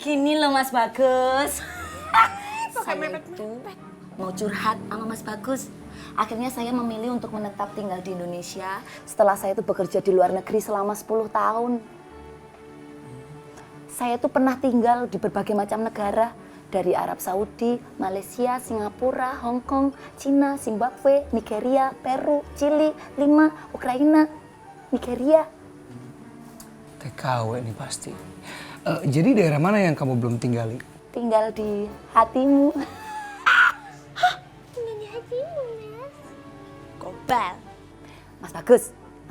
gini loh Mas Bagus. Saya itu mau curhat sama Mas Bagus. Akhirnya saya memilih untuk menetap tinggal di Indonesia setelah saya itu bekerja di luar negeri selama 10 tahun. Saya tuh pernah tinggal di berbagai macam negara. Dari Arab Saudi, Malaysia, Singapura, Hong Kong, Cina, Zimbabwe, Nigeria, Peru, Chili, Lima, Ukraina, Nigeria. TKW nih pasti. Jadi daerah mana yang kamu belum tinggali? Tinggal di hatimu. Tinggal di hatimu, Mas. Gobal. Mas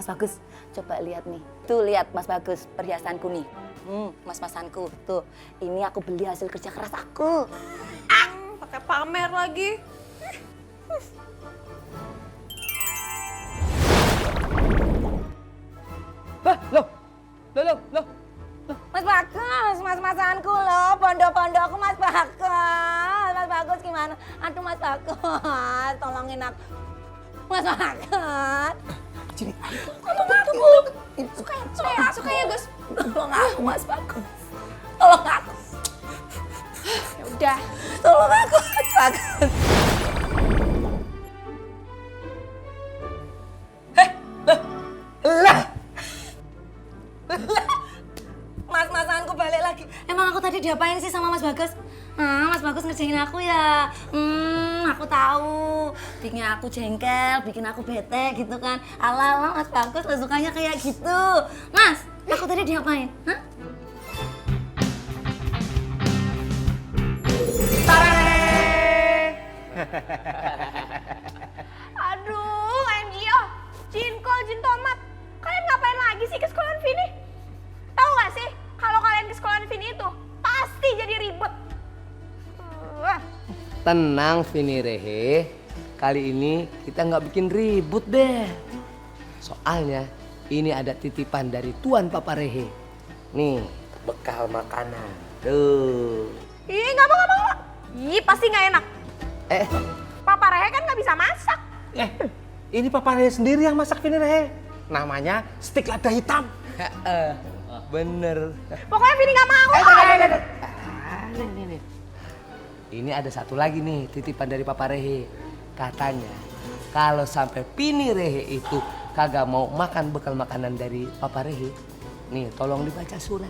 Bagus, coba lihat nih. Tuh lihat Mas Bagus, perhiasanku nih. Mas-masanku. Tuh, ini aku beli hasil kerja keras aku. Pakai pamer lagi. Loh. Mas Bagus, mas-masanku loh, pondok-pondok aku Mas Bagus. Mas Bagus gimana? Aduh Mas Bagus, tolongin aku. Mas Bagus. Sini. Suka ya Gus. Tolong aku Mas Bagus. Tolong aku. Ya udah. Tolong aku Mas Bagus. Mas-masanku balik lagi. Emang aku tadi diapain sih sama Mas Bagus? Mas Bagus ngerjain aku ya. Aku tahu. Bikin aku jengkel, bikin aku bete gitu kan. Ala-ala Mas Bagus gak sukanya kayak gitu. Mas, aku tadi diapain? Hah? Aduh, MGO, Jinkol, Jin Tomat. Kalian ngapain lagi sih ke sekolahan Vini? Tahu nggak sih, kalau kalian ke sekolahan Vini itu pasti jadi ribet. Tenang Vini Rehe, kali ini kita nggak bikin ribut deh. Soalnya ini ada titipan dari Tuan Papa Rehe. Nih, bekal makanan. Tuh. Ih, nggak mau. Ih, pasti nggak enak. Papa Rehe kan nggak bisa masak. Ini Papa Rehe sendiri yang masak Vini Rehe. Namanya stik lada hitam. Bener. Pokoknya Vini nggak mau. Ini ada satu lagi nih titipan dari Papa Rehe. Katanya kalau sampai Vini Rehe itu kagak mau makan bekal makanan dari Papa Rehe, nih tolong dibaca surat.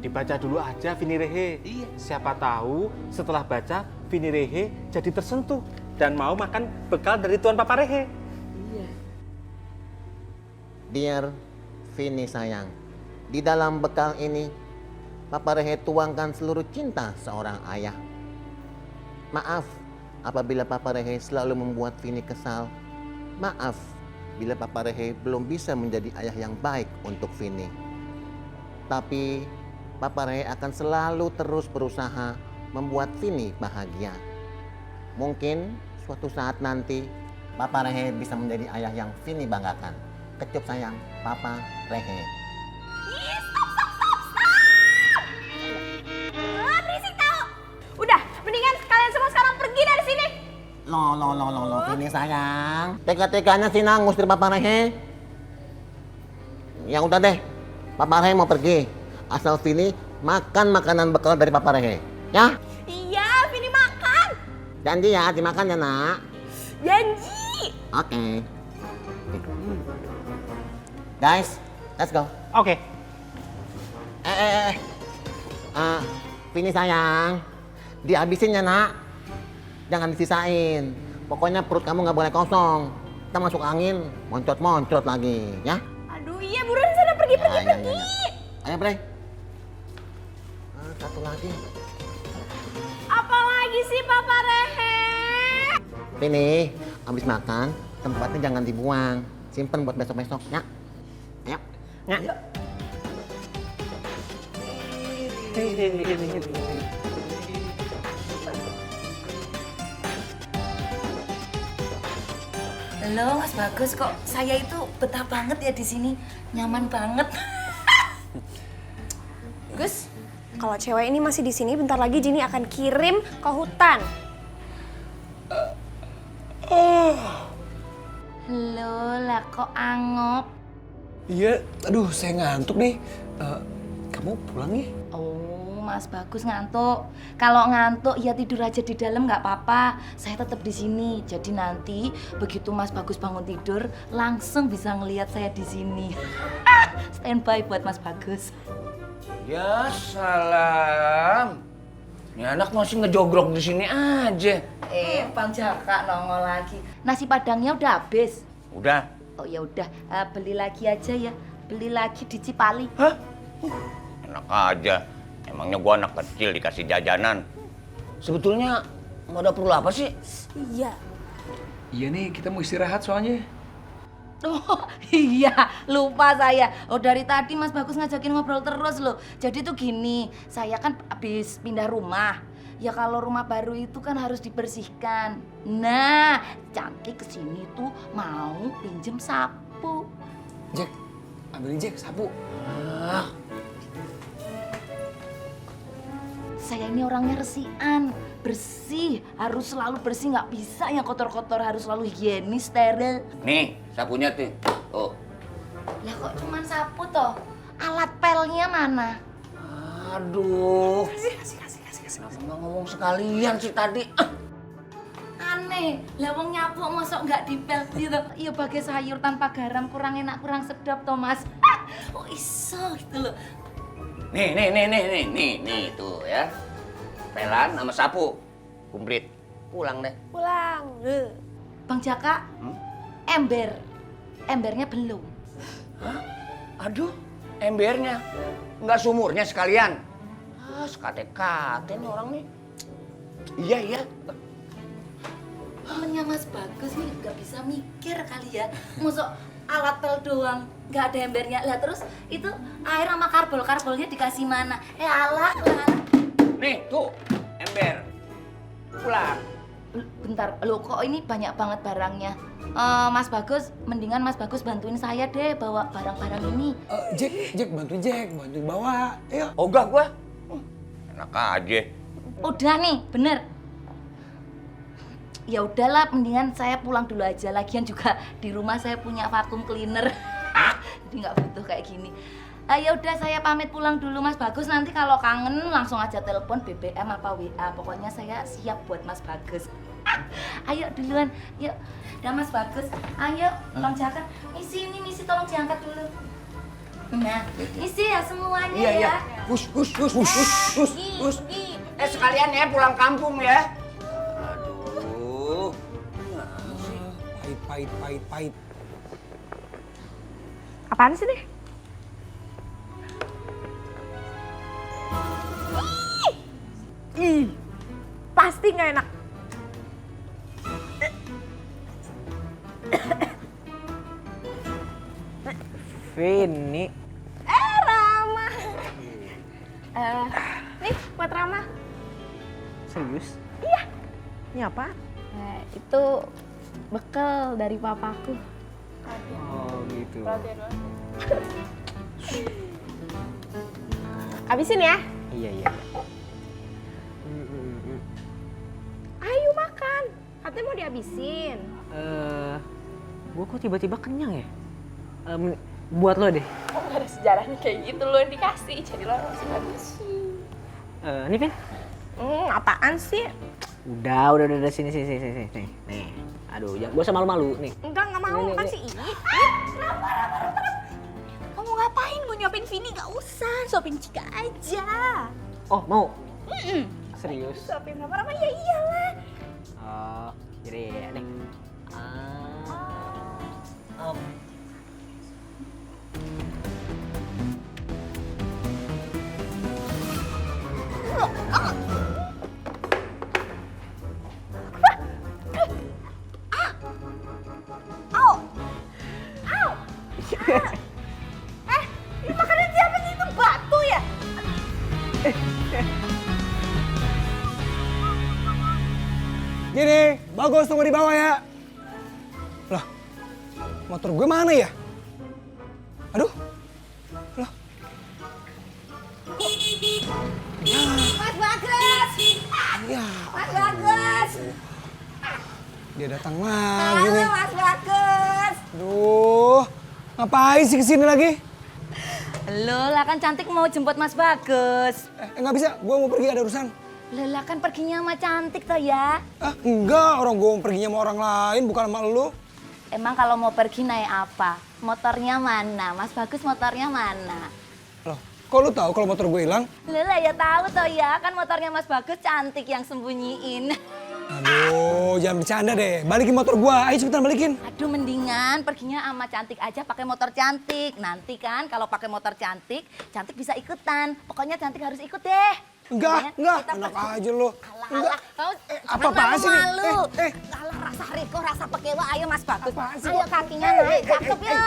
Dibaca dulu aja Vini Rehe. Iya. Siapa tahu setelah baca Vini Rehe jadi tersentuh dan mau makan bekal dari Tuan Papa Rehe. Iya. Dear Vini sayang, di dalam bekal ini Papa Rehe tuangkan seluruh cinta seorang ayah. Maaf apabila Papa Rehe selalu membuat Vini kesal. Maaf bila Papa Rehe belum bisa menjadi ayah yang baik untuk Vini. Tapi Papa Rehe akan selalu terus berusaha membuat Vini bahagia. Mungkin suatu saat nanti Papa Rehe bisa menjadi ayah yang Vini banggakan. Kecup sayang, Papa Rehe. Ih, stop. Berisik tau. Udah, mendingan kalian semua sekarang pergi dari sini. Loh, Vini sayang. Tega-teganya sih nang ngusir Papa Rehe. Ya udah deh, Papa Rehe mau pergi. Asal Vini makan makanan bekal dari Papa Rehe. Ya? Iya, Vini makan. Janji ya, dimakan ya nak. Janji. Oke. Guys, let's go. Oke. Vini sayang, dihabisin ya nak. Jangan disisain. Pokoknya perut kamu nggak boleh kosong. Kita masuk angin, moncot-moncot lagi, ya? Aduh iya, buruan sana pergi. Ya. Ayo, Bre. Satu lagi. Apa lagi sih Papa Rehe? Vini, habis makan, tempatnya jangan dibuang. Simpen buat besok-besok, ya? Ayo. Ya. Halo Mas Bagus, kok saya itu betah banget ya di sini, nyaman banget. Gus, kalau cewek ini masih di sini, bentar lagi Jini akan kirim ke hutan. Loh lah kok angop? Iya, aduh saya ngantuk nih. Kamu pulang ya? Oh, Mas Bagus ngantuk. Kalau ngantuk ya tidur aja di dalam nggak apa-apa. Saya tetap di sini. Jadi nanti begitu Mas Bagus bangun tidur, langsung bisa ngelihat saya di sini. Standby buat Mas Bagus. Ya salam. Ini anak masih ngejogrok di sini aja. Bang Jaka nongol lagi. Nasi padangnya udah habis. Udah. Oh ya udah, beli lagi aja ya. Beli lagi di Cipali. Hah? Enak aja. Emangnya gua anak kecil dikasih jajanan. Sebetulnya mau ada perlu apa sih? Iya. Iya nih, kita mau istirahat soalnya. Oh iya, lupa saya. Oh dari tadi Mas Bagus ngajakin ngobrol terus loh. Jadi tuh gini, saya kan habis pindah rumah. Ya kalau rumah baru itu kan harus dibersihkan. Nah, Cantik kesini tuh mau pinjem sapu. Jack, ambilin Jack sapu. Saya ini orangnya resian, bersih, harus selalu bersih, nggak bisa yang kotor-kotor, harus selalu higienis, steril. Nih, sapunya tuh. Oh. Lah kok cuman sapu toh? Alat pelnya mana? Aduh. Kasih. Kenapa nggak ngomong sekalian sih tadi? Aneh, lah wong nyapu mosok nggak dipel gitu. Iya bagai sayur tanpa garam, kurang enak, kurang sedap toh Mas. Oh iso gitu loh. Nih tuh ya. Pelan sama sapu. Kumplit. Pulang deh. Pulang. Bang Jaka, embernya belum. Hah? Aduh, embernya. Nggak sumurnya sekalian. Sekate-kate nih orang nih. Iya. Temennya Mas Bagus nih nggak bisa mikir kali ya. Mosok alat pel doang, nggak ada embernya. Lah terus itu air sama karbol-karbolnya dikasih mana? Alah. Nih, tuh. Ember. Pulang. Bentar, lo kok ini banyak banget barangnya. Mas Bagus, mendingan Mas Bagus bantuin saya deh bawa barang-barang ini. Jack, bantuin bawa. Ayo. Ogah gua. Enak aja. Udah nih, bener. Ya udahlah, mendingan saya pulang dulu aja. Lagian juga di rumah saya punya vacuum cleaner. Jadi nggak butuh kayak gini. Ya udah saya pamit pulang dulu Mas Bagus. Nanti kalau kangen langsung aja telepon BBM apa WA. Pokoknya saya siap buat Mas Bagus. Ayo duluan, yuk. Dah Mas Bagus. Ayo, Bang Jaka. Misi tolong diangkat dulu. Nah, isi ya semuanya ya. Hus. Sekalian ya pulang kampung ya. Aduh. Pahit. Apaan sih nih? Ih, pasti nggak enak. Vini. Rama. Nih buat Rama. Serius? Iya. Ini apa? Itu bekal dari papaku. Oh gitu. Habisin ya. Iya. Ayo makan. Katanya mau dihabisin. Gua kok tiba-tiba kenyang ya? Buat lo deh. Kok nggak ada sejarahnya kayak gitu, lo yang dikasih, jadi lo harus habisin. Ini Vin? Apaan sih? Udah sini. Nih. Aduh, jangan gua usah malu-malu nih. Enggak mau Nih. kan sih ini. Kenapa? Kamu ngapain? Mau nyopin Vini? Gak usah, sopin Cika aja. Oh, mau? Serius? Sopin sama Rama? Ya iyalah. Oh, jadi nih. Ini makanan siapa sih? Itu batu ya? Gini, Bagus tunggu di bawah ya. Lah, motor gue mana ya? Aduh. Lah. Mas Bagus! Ya, Mas Bagus! dia datang lagi nih. Mas Bagus! Aduh. Ngapain sih kesini lagi? Loh, lah kan Cantik mau jemput Mas Bagus. Nggak bisa, gue mau pergi ada urusan. Lah kan perginya sama Cantik toh ya. Enggak, orang gue mau perginya sama orang lain, bukan sama lu. Emang kalau mau pergi naik apa? Motornya mana? Mas Bagus motornya mana? Loh, kok lu tahu kalau motor gue hilang? Lah ya tahu toh ya, kan motornya Mas Bagus Cantik yang sembunyiin. Aduh, jangan bercanda deh. Balikin motor gue, ayo cepetan balikin. Aduh, mendingan perginya sama Cantik aja pakai motor Cantik. Nanti kan kalau pakai motor Cantik, Cantik bisa ikutan. Pokoknya Cantik harus ikut deh. Enggak, enak aja lo. Alah, kamu Apa-apaan sih ini? malu. Alah, rasa Riko, rasa pekewa, ayo Mas Bagus. Apaan sih, Ayo Pak? kakinya naik, cakep ya.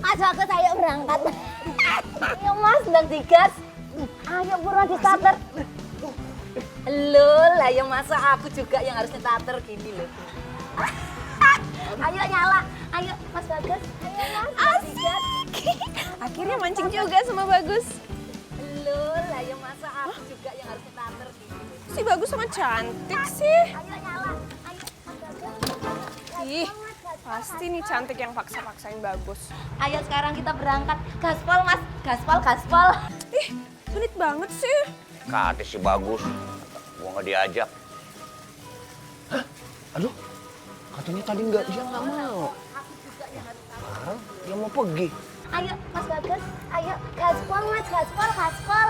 Mas Bagus, ayo berangkat. Ayo Mas, sedang digas. Ayo buruan di starter. Loh, lah ya masa aku juga yang harus starter gini loh. Ayo nyala, ayo Mas Bagus. Ayo Mas, Asik. Akhirnya mancing juga sama Bagus. loh, lah ya masa aku juga yang harus starter gini loh. Si Bagus sama Cantik sih. Ayo nyala, ayo Mas Bagus. Ih, pasti nih Cantik yang paksa-paksain Bagus. Ayo sekarang kita berangkat. Gaspol Mas, gaspol. Ih, sulit banget sih. Kata si Bagus, gua nggak diajak. Aduh, katanya tadi dia nggak mau. Sekarang dia mau pergi. Ayo Mas Bagus, ayo gaspol Mas, gaspol.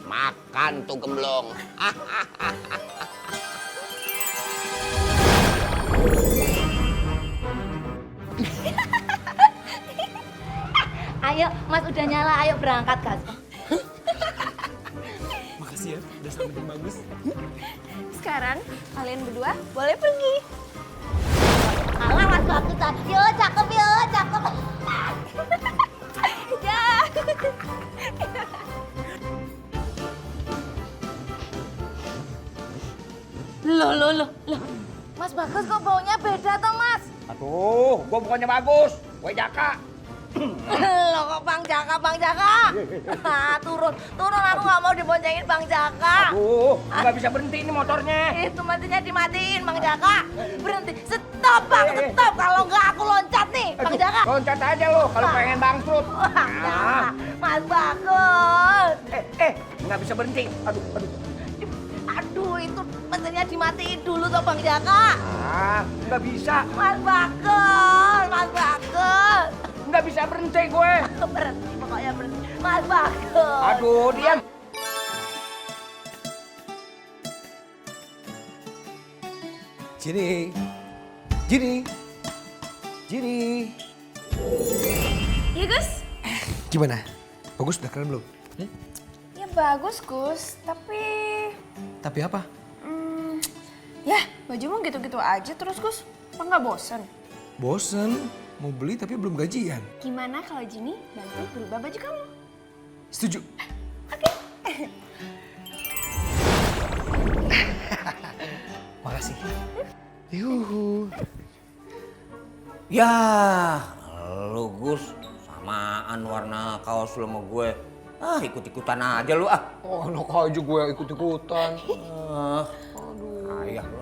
Makan tuh gemblong. Ayo Mas udah nyala, ayo berangkat gaspol. Makasih ya, udah sampein Bagus. Sekarang kalian berdua boleh pergi. Alah Mas Bagus, yo cakep. Ya. Loh. Mas Bagus kok baunya beda toh Mas? Aduh, gua bukannya Bagus, gue Jaka. Loh kok Bang Jaka? Turun, aku nggak mau diboncengin Bang Jaka. Aduh, nggak bisa berhenti ini motornya. Itu matinya dimatiin Bang Jaka. Berhenti, stop Bang, stop. Kalau nggak aku loncat nih Bang Jaka. Loncat aja lo kalau pengen bangkrut. Bang Jaka, Mas Bagus. Nggak bisa berhenti. Aduh, itu mesinnya dimatiin dulu toh Bang Jaka. Nggak bisa. Mas Bagus. Nggak bisa berhenti gue. Berhenti, pokoknya berhenti. Mas Bagus. Aduh, diam. Jadi. Iya Gus? Gimana? Bagus udah keren belum? Ya bagus Gus, tapi... Tapi apa? Ya baju mau gitu-gitu aja terus Gus. Apa nggak bosen? Bosen, mau beli tapi belum gajian. Gimana kalau Jini bantu berubah baju kamu? Setuju. Makasih. Yuhu. Ya, lu Gus, samaan warna kaos lu sama gue. Ikut-ikutan aja lu ah. Oh, enak aja gue ikut-ikutan. Ayah lu.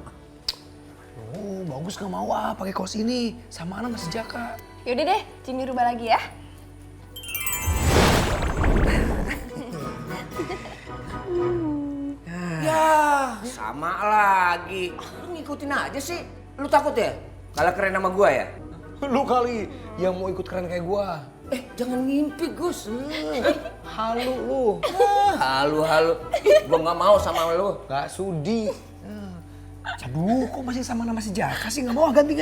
Oh, Bagus gak mau pakai kaos ini. Sama Ana masih Jaka. Yaudah deh, Jini rubah lagi ya. Ya, sama lagi. Lu ngikutin aja sih. Lu takut ya? Kalah keren sama gue ya? Lu kali yang mau ikut keren kayak gue. Jangan ngimpi Gus. Halu lu. Halu. Gue nggak mau sama lu. Gak sudi. Aduh, kok masih sama nama si Jaka sih? Gak mau ganti.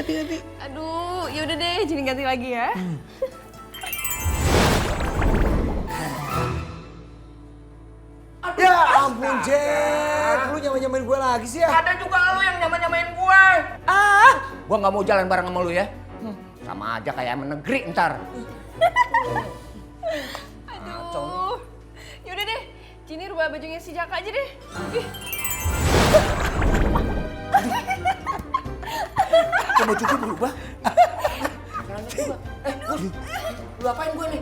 Aduh, yaudah deh, Jini ganti lagi ya. Ya ampun, Jack. Lu nyamain gue lagi sih ya? Ada juga lu yang nyamain gue. Gue nggak mau jalan bareng sama lu ya. Sama aja kayak menegri ntar. Aduh, yaudah deh, Jini rubah bajunya si Jaka aja deh. Ih. Kok baju gue berubah? Gus, lu apain gue nih?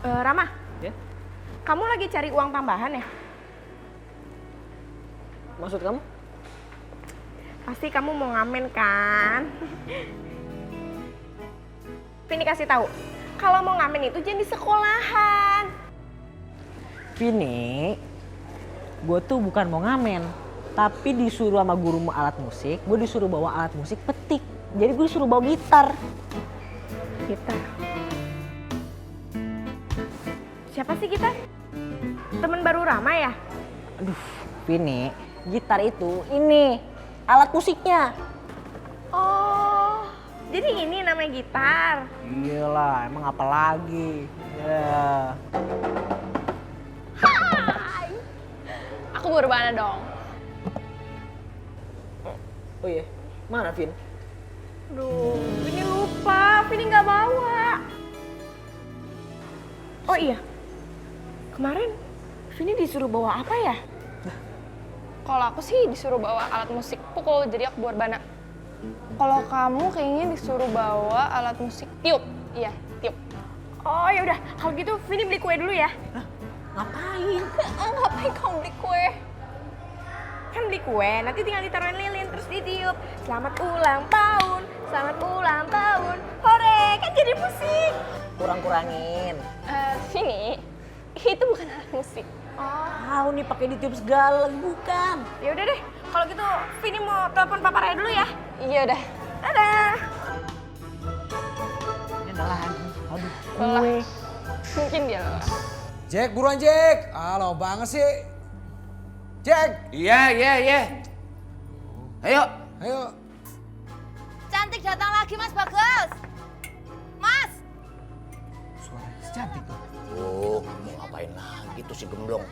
Rama, Ya? kamu lagi cari uang tambahan ya? Maksud kamu? Pasti kamu mau ngamen kan? Vini kasih tahu, kalau mau ngamen itu jangan di sekolahan. Vini, gue tuh bukan mau ngamen, tapi disuruh sama guru alat musik, gue disuruh bawa alat musik petik. Jadi gue disuruh bawa gitar. Gitar. Siapa sih gitar? Temen baru Rama ya? Aduh, Vini, gitar itu ini alat musiknya. Oh, jadi ini namanya gitar. Iyalah, emang apa lagi? Ya. Hai. Aku berubah dong. Oh iya, mana Vin? Duh, Vini lupa, Vini nggak bawa. Oh iya, kemarin Vini disuruh bawa apa ya? Kalau aku sih disuruh bawa alat musik pukul, jadi aku buat bana. Kalau kamu kayaknya disuruh bawa alat musik tiup. Iya, tiup. Oh ya udah, kalau gitu Vini beli kue dulu ya. Ngapain? Ngapain kamu beli kue? Kan beli kue, nanti tinggal ditaruhin lilin terus ditiup. Selamat ulang tahun, selamat ulang tahun. Hore, kan jadi musik. Kurang-kurangin. Vini, itu bukan alat musik. Tahu nih pakai ditiup segala, bukan. Ya udah deh, kalau gitu Vini mau telepon Papa Raya dulu ya. Iya udah. Dadah. Ini adalah aduh, Lelah. gue. Mungkin dia lelah. Jack, buruan Jack. Halo banget sih. Jack, Iya. Ayo. ayo. Cantik datang lagi Mas Bagas. Mas. Suara cantik tuh. Oh, mau ngapain lagi tuh si gemblong?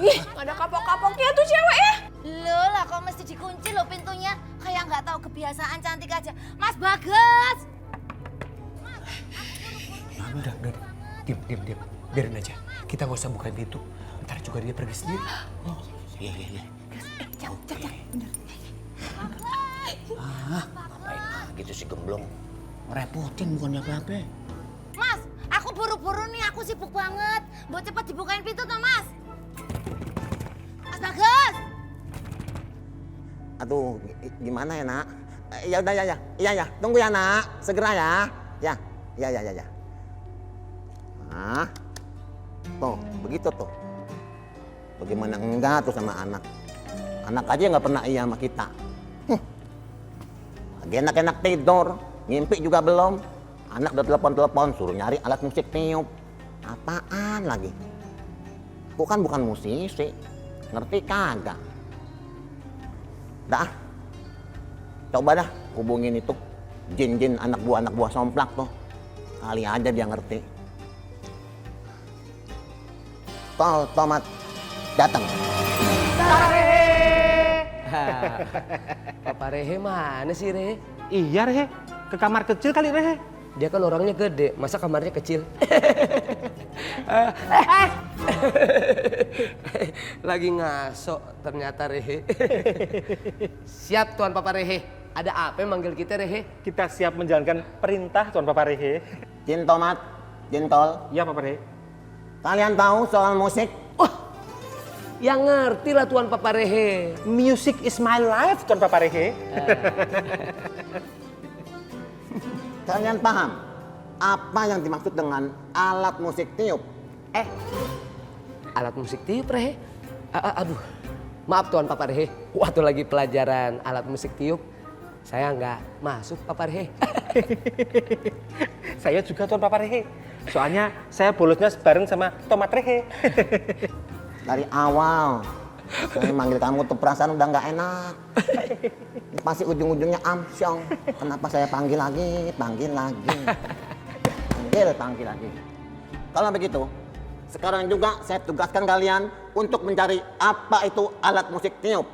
Ih, ada kapok-kapoknya tuh cewek ya. Loh lah kok mesti dikunci loh pintunya. Kayak nggak tahu kebiasaan cantik aja. Mas Bagas. Udah. Diam. Biarin aja. Kita nggak usah bukain pintu. Ntar juga dia pergi sendiri. Oh. Iya. Cak, bener. Ngapain lagi tuh si gemblong? Ngerepotin bukannya apa-apa. Mas, aku buru-buru nih, aku sibuk banget. Mau cepet dibukain pintu toh Mas. Mas Bagas. Aduh, gimana ya nak? Ya udah ya. Tunggu ya nak, segera ya. Ya. Nah, tuh begitu tuh. Bagaimana enggak tuh sama anak? Anak aja nggak pernah iya sama kita. Lagi enak-enak tidur, ngimpi juga belum. Anak udah telepon suruh nyari alat musik tiup. Apaan lagi? Aku kan bukan musisi, ngerti kagak? Dah, coba dah hubungin itu jin anak buah somplak tuh. Kali aja dia ngerti. Tomat datang. Papa Rehe mana sih Rehe? Iya Rehe, ke kamar kecil kali Rehe. Dia kan orangnya gede, masa kamarnya kecil? Lagi ngaso ternyata Rehe. Siap Tuan Papa Rehe. Ada apa yang manggil kita Rehe? Kita siap menjalankan perintah Tuan Papa Rehe. Jin tomat, jin tol. Iya Papa Rehe. Kalian tahu soal musik? Yang ngerti lah Tuan Papa Rehe. Music is my life Tuan Papa Rehe. Kalian paham apa yang dimaksud dengan alat musik tiup? Alat musik tiup Rehe? Aduh, maaf Tuan Papa Rehe. Waktu lagi pelajaran alat musik tiup, saya nggak masuk Papa Rehe. Saya juga Tuan Papa Rehe. Soalnya saya bolosnya bareng sama Tomat Rehe. Dari awal saya manggil kamu tuh perasaan udah nggak enak. Pasti ujung-ujungnya amsyong. Kenapa saya panggil lagi? Panggil lagi. Kalau begitu, sekarang juga saya tugaskan kalian untuk mencari apa itu alat musik tiup.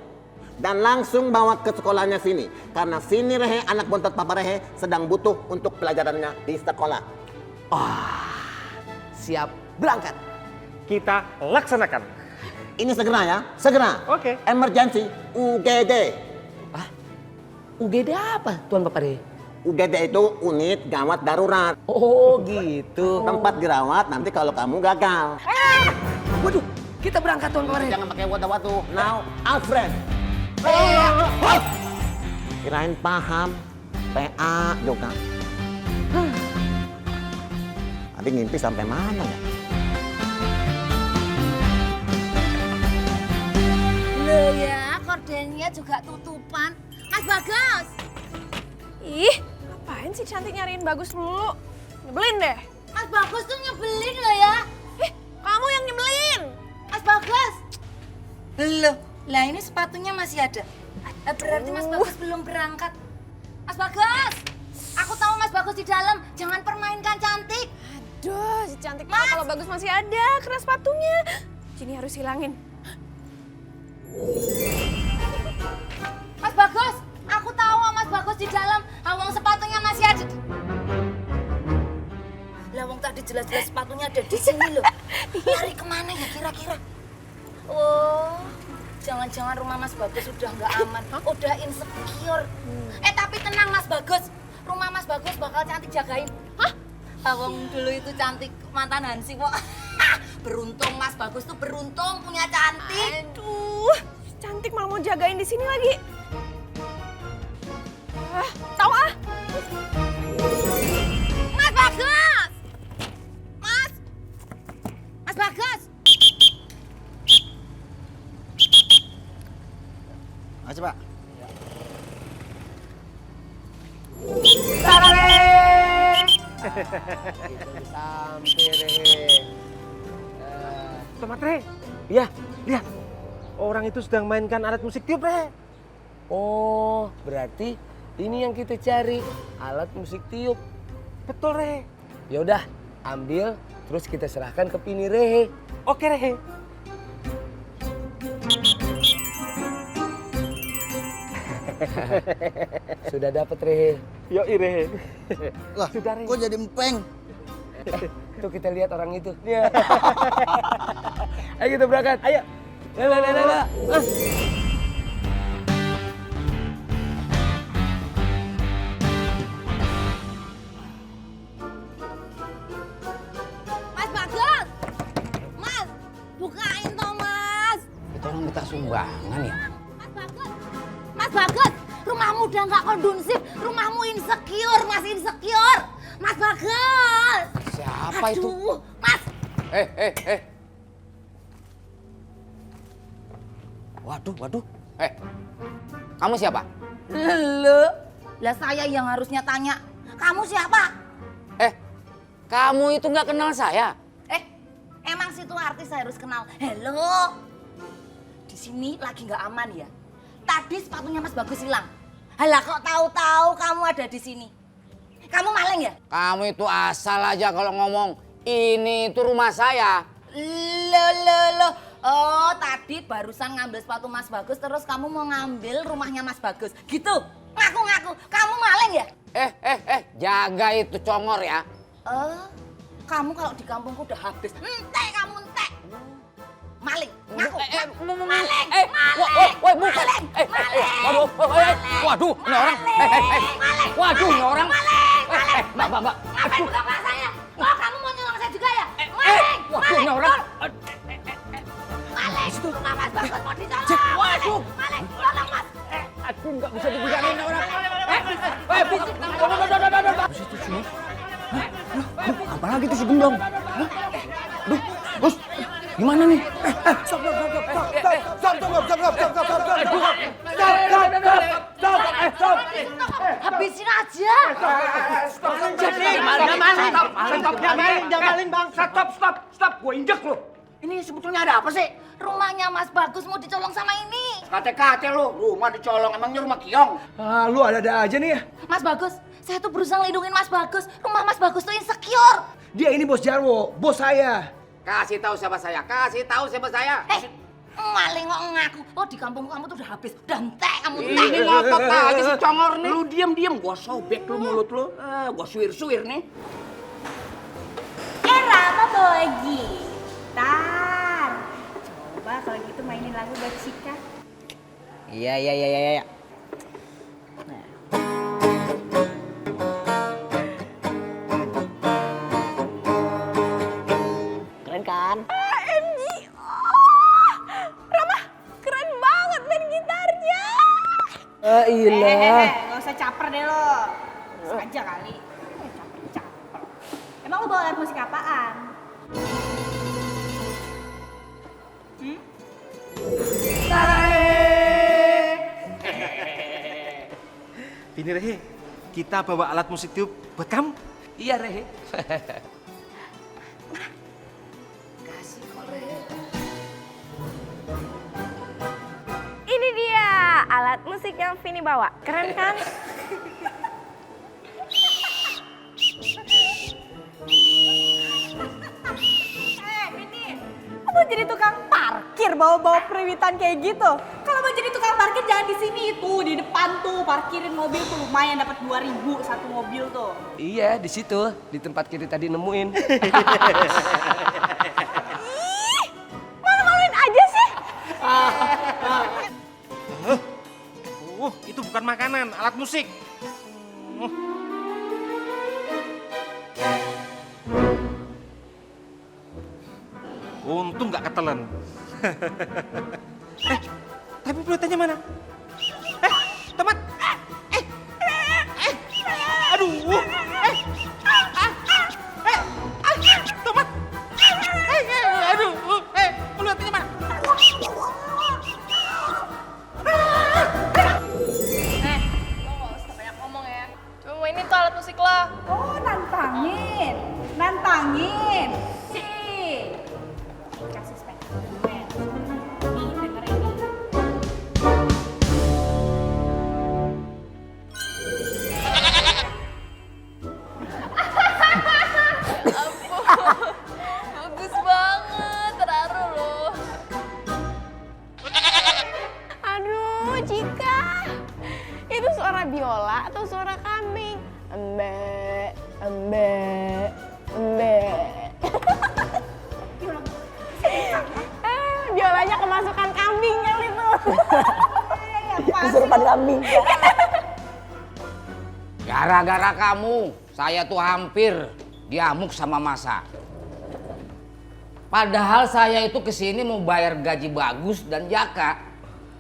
Dan langsung bawa ke sekolahnya Vini. Karena Vini Rehe, anak bontot Papa Rehe, sedang butuh untuk pelajarannya di sekolah. Siap berangkat. Kita laksanakan. Ini segera ya, segera. Oke. Emergency UGD. UGD apa Tuan Papa Rehe? UGD itu unit gawat darurat. Oh gitu. Tempat dirawat nanti kalau kamu gagal. Waduh, kita berangkat Tuan Papa Rehe. Jangan pakai wadah-waduh. Now, Alfred. Kirain paham. PA juga. Tadi ngimpi sampai mana ya? Loh ya, kordennya juga tutupan. Mas Bagas! Ih, ngapain sih Cantik nyariin Bagus dulu? Nyebelin deh. Mas Bagas tuh nyebelin loh ya. Kamu yang nyebelin. Mas Bagas! Loh, lah ini sepatunya masih ada. Berarti Mas Bagas belum berangkat. Mas Bagas! Aku tahu Mas Bagas di dalam. Jangan permainkan Cantik. Aduh, si Cantik tahu kalau Bagus masih ada kena sepatunya. Jadi harus hilangin. Mas Bagas! Aku tahu Mas Bagas di dalam. Awang sepatunya masih ada. Lawang tadi jelas-jelas sepatunya ada di sini loh. Lari kemana ya kira-kira? Oh, jangan-jangan rumah Mas Bagas udah nggak aman, udah insecure. Tapi tenang Mas Bagas, rumah Mas Bagas bakal Cantik jagain. Hah? Awang dulu itu Cantik mantan Hansi kok. Beruntung Mas Bagas tuh beruntung punya Cantik. Aduh, Cantik malah mau jagain di sini lagi. Tahu ah? Mas Bagas! Mas Bagas! Ayo Pak. Sampai Rehe. Tomat Rehe. Iya, lihat. Orang itu sedang mainkan alat musik tiup Rehe. Oh, berarti ini yang kita cari, alat musik tiup. Betul Rehe. Ya udah, ambil terus kita serahkan ke Pini Rehe. Oke Rehe. Sudah dapat Rehe. Yoi Rehe. Lah, Sudah, Rehe. kok jadi empeng? Tuh kita lihat orang itu. Ayo kita berangkat. Ayo. Lah. Mas Bagas! Mas! Bukain toh Mas! Itu orang minta sumbangan ya? Mas Bagas! Mas Bagas! Rumahmu udah nggak kondusif, rumahmu insecure, Mas insecure! Mas Bagas! Siapa itu? Aduh, Mas! Waduh. Kamu siapa? Lah saya yang harusnya tanya, kamu siapa? Kamu itu nggak kenal saya? Emang situ artis saya harus kenal. Halo, di sini lagi nggak aman ya. Tadi sepatunya Mas Bagus hilang. Halah kok tahu-tahu kamu ada di sini? Kamu maling ya? Kamu itu asal aja kalau ngomong. Ini itu rumah saya. Loh. Oh, tadi barusan ngambil sepatu Mas Bagus, terus kamu mau ngambil rumahnya Mas Bagus. Gitu? Ngaku-ngaku. Kamu maling ya? Jaga itu congor ya. Kamu kalau di kampungku udah habis. Entek kamu, entek. Maling. Ngaku. Maling. Woi, bukan. Waduh, ini orang. Waduh, ini orang. Mbak. Ngapain buka saya? Oh, kamu mau nyolong saya juga ya? Maling. Waduh, ini orang. Maling. Rumah Mas Bagus mau dicolong. Waduh. Maling. Tolong Mas. Aduh, nggak bisa dibilangin orang. Apa lagi tuh si Gendong? Duh, Bos, gimana nih? Stop. Habisin aja. Jangan bang. Stop. Gue injek lo. Ini sebetulnya ada apa sih? Rumahnya Mas Bagus mau dicolong sama ini. Kate-kate lo, rumah dicolong. Emangnya rumah kiong? Ah, lu ada-ada aja nih ya. Mas Bagus, saya tuh berusaha ngelindungin Mas Bagus. Rumah Mas Bagus tuh insecure. Dia ini bos Jarwo, bos saya. Kasih tahu siapa saya. Maling kok ngaku. Oh, di kampung kamu tuh udah habis. Udah entek kamu, entek. Ini ngotot aja si congor nih. Lu diam, gua sobek lu mulut lu. Gua suir-suir nih. Rama bawa gitar. Coba kalau gitu mainin lagu buat Cika. Iya. Keren kan? AMG. Rama, keren banget main gitarnya. Ilah. caper deh lo. Sengaja kali. Caper. Emang lo bawa alat musik apaan? Vini Rehe, kita bawa alat musik tiup buat kamu. Iya Rehe. Ini dia alat musik yang Vini bawa. Keren kan? Vini, lo mau jadi tukang parkir bawa-bawa periwitan kayak gitu? Kalau mau jadi tukang parkir jangan di sini tuh, di depan tuh parkirin mobil tuh lumayan dapat 2.000 satu mobil tuh. Iya, di situ, di tempat kita tadi nemuin. Ih, malu-maluin aja sih. Itu bukan makanan, alat musik. Untung nggak ketelan. Tapi peluitannya mana? Tomat. Aduh. Tomat. Aduh. Peluitannya mana? Lo gak usah banyak ngomong ya. Cuma mainin tuh alat musik lo. Oh, nantangin. Sih. Kasih spektakuler. Nih, dengerin nih. Bagus banget, terharu lo. Aduh, Cika. Itu suara biola atau suara kambing? Embe. Biolanya kemasukan kambing kali tuh. Kesurupan kambing. Gara-gara kamu, saya tuh hampir diamuk sama masa. Padahal saya itu kesini mau bayar gaji bagus dan jaka,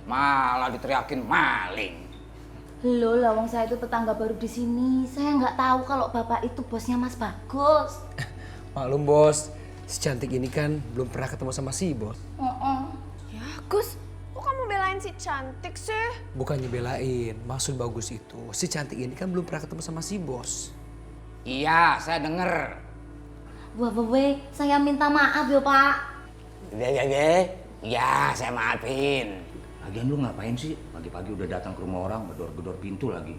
malah diteriakin maling. Loh, lawang saya itu tetangga baru di sini. Saya nggak tahu kalau bapak itu bosnya Mas Bagus. Maklum bos, si cantik ini kan belum pernah ketemu sama si bos. Ya, Gus, kok kamu belain si cantik sih? Bukannya belain, maksud bagus itu si cantik ini kan belum pernah ketemu sama si bos. Iya, saya denger. Wah, saya minta maaf ya Pak. Ya, saya maafin. Lagian lu ngapain sih? Pagi-pagi udah datang ke rumah orang, gedor-gedor pintu lagi.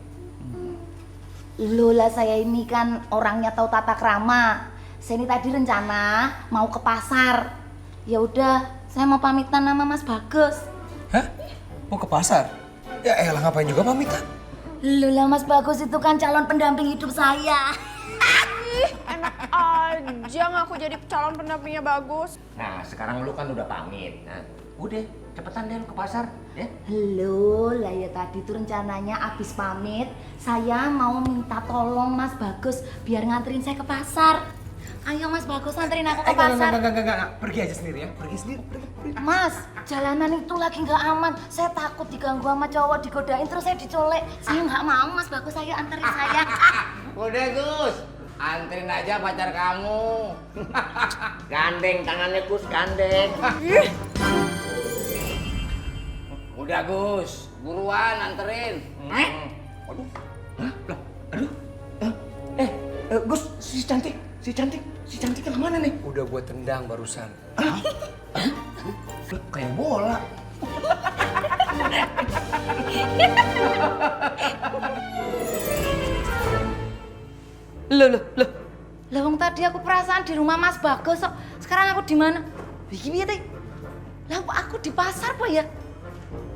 Lola, saya ini kan orangnya tahu tata krama. Saya ini tadi rencana mau ke pasar. Ya udah, saya mau pamitan sama Mas Bagus. Hah? Mau ke pasar? Ya elah, ngapain juga pamitan? Lola, Mas Bagus itu kan calon pendamping hidup saya. Enak aja ngaku jadi calon pendampingnya Bagus. Nah, sekarang lu kan udah pamit. Nah, udah, cepetan deh lu ke pasar, ya. Halo, lah ya tadi tuh rencananya abis pamit saya mau minta tolong Mas Bagus biar nganterin saya ke pasar. Ayo Mas Bagus, nganterin aku ke pasar. Enggak. Pergi aja sendiri ya, pergi sendiri. Mas, jalanan itu lagi nggak aman. Saya takut diganggu sama cowok, digodain terus saya dicolek. Saya nggak mau Mas Bagus, ayo anterin saya. Udah Gus, anterin aja pacar kamu. Gandeng tangannya Gus, gandeng. Udah Gus, buruan anterin. Aduh. Gus, si cantik kemana nih? Udah gua tendang barusan. Kayak bola. Loh. Lawang tadi aku perasaan di rumah Mas Bagus kok. Sekarang aku di mana? Begini teh. Lah aku di pasar Pak ya?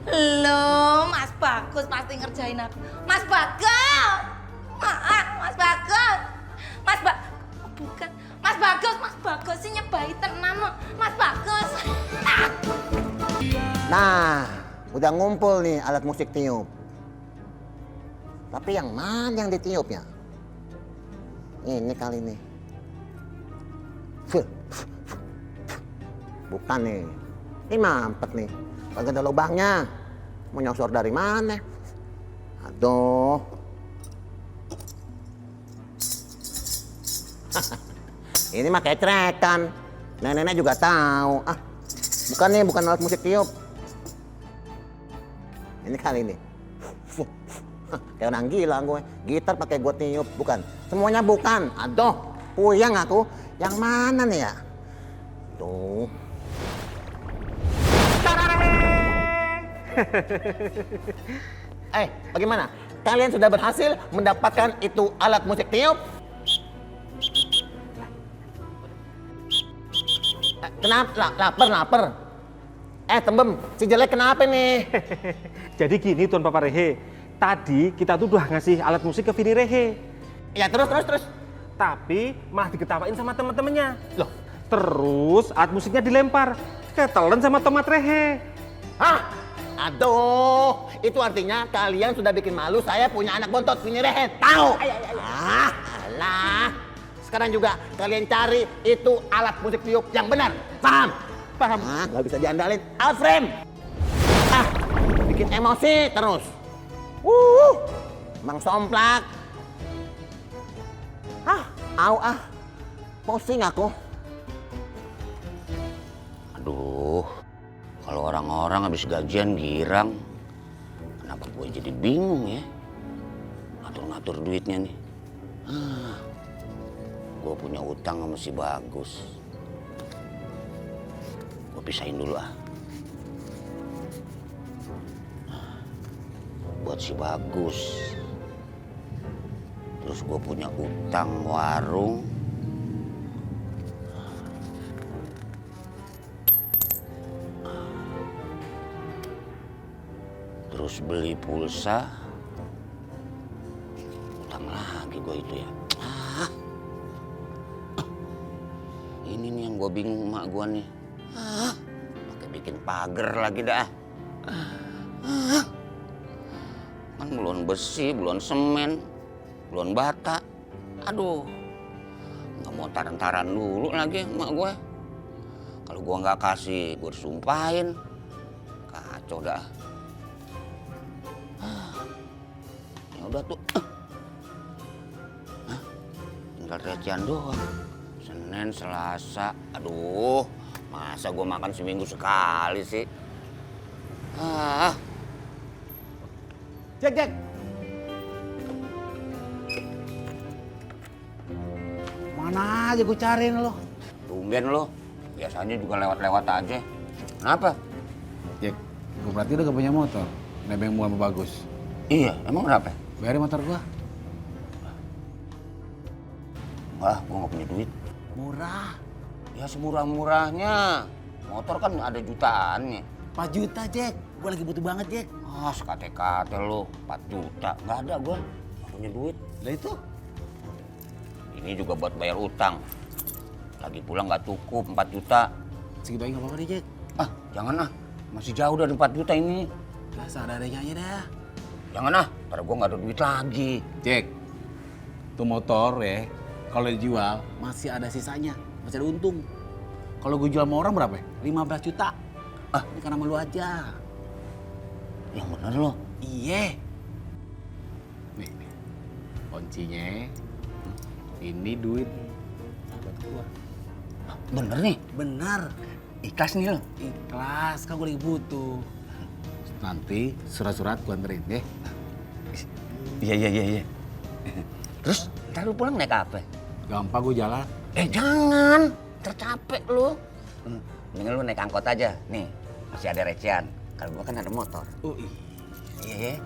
Loh, Mas Bagus pasti ngerjain aku. Mas Bagus! Mas Bagus! Bukan. Mas Bagus sih nyebai tenan loh. Mas Bagus! Nah, udah ngumpul nih alat musik tiup. Tapi yang mana yang ditiup ya? Ini kali nih. Bukan nih. Ini mampet nih. Kagak ada lubangnya. Mau nyosor dari mana? Aduh. Ini mah kecerekan. Nenek-nenek juga tahu. Ah, bukan alat musik tiup. Ini kali ini. Kayak orang gila gue. Gitar pakai gue tiup, bukan. Semuanya bukan. Aduh, puyeng aku. Yang mana nih ya? Tuh. Bagaimana? Kalian sudah berhasil mendapatkan itu alat musik tiup? Kenapa? Lapar. Tembem, si jelek kenapa nih? Jadi gini Tuan Papa Rehe, tadi kita tuh udah ngasih alat musik ke Vini Rehe. Ya terus. Tapi malah diketawain sama teman-temannya. Loh? Terus alat musiknya dilempar, ketelan sama tomat Rehe. Hah? Aduh, itu artinya kalian sudah bikin malu saya punya anak bontot Vini Rehe. Tahu? Alah. Sekarang juga kalian cari itu alat musik tiup yang benar. Paham? Paham? Nggak bisa diandalin. Alfrem. Bikin emosi terus. Mang Somplak. Pusing aku. Aduh, kalau orang-orang habis gajian girang, kenapa gue jadi bingung ya? Ngatur-ngatur duitnya nih. Gue punya utang sama si Bagus. Gue pisahin dulu ah. Buat si Bagus. Terus gue punya utang warung. Terus beli pulsa. Utang lagi gue itu ya. Ini nih yang gue bingung emak gue nih. Pakai bikin pagar lagi dah. Kan belum besi, belum semen, belum bata. Aduh, nggak mau taran-taran dulu lagi emak gue. Kalau gue nggak kasih, gue disumpahin. Kacau dah. Ya udah tuh. Tinggal recehan doang. Senin, Selasa, aduh, masa gue makan seminggu sekali sih? Jack. Mana aja gue cariin lo. Tumben lo, biasanya juga lewat-lewat aja. Kenapa? Jack, gue berarti udah gak punya motor. Nebeng mua sama Bagus. Iya, emang kenapa? Bayarin motor gua. Wah, gue gak punya duit. Murah. Ya semurah-murahnya. Motor kan ada jutaannya. 4 juta, Jack. Gue lagi butuh banget, Jack. Sekate-kate lo, 4 juta. Nggak ada gue, nggak punya duit. Lah itu? Ini juga buat bayar utang. Lagi pulang nggak cukup 4 juta. Segitu aja nggak apa-apa deh, Jack. Jangan. Masih jauh dari 4 juta ini. Lah, seadanya aja dah. Jangan, ntar gue nggak ada duit lagi. Jack, tuh motor ya, kalau dijual masih ada sisanya, masih ada untung. Kalau gue jual sama orang berapa? 15 juta. Ini karena malu aja. Yang bener lo. Iya. Nih, kuncinya. Ini duit buat gua. Bener nih? Bener. Ikhlas nih lo? Ikhlas, kan gue lagi butuh. Nanti surat-surat gue anterin deh. Iya. Terus ntar lu pulang naik apa? Gampang gue jalan. Jangan, tercapek lu. Mendingan lu naik angkot aja. Nih, masih ada recehan. Kalau gua kan ada motor. Oh Iya.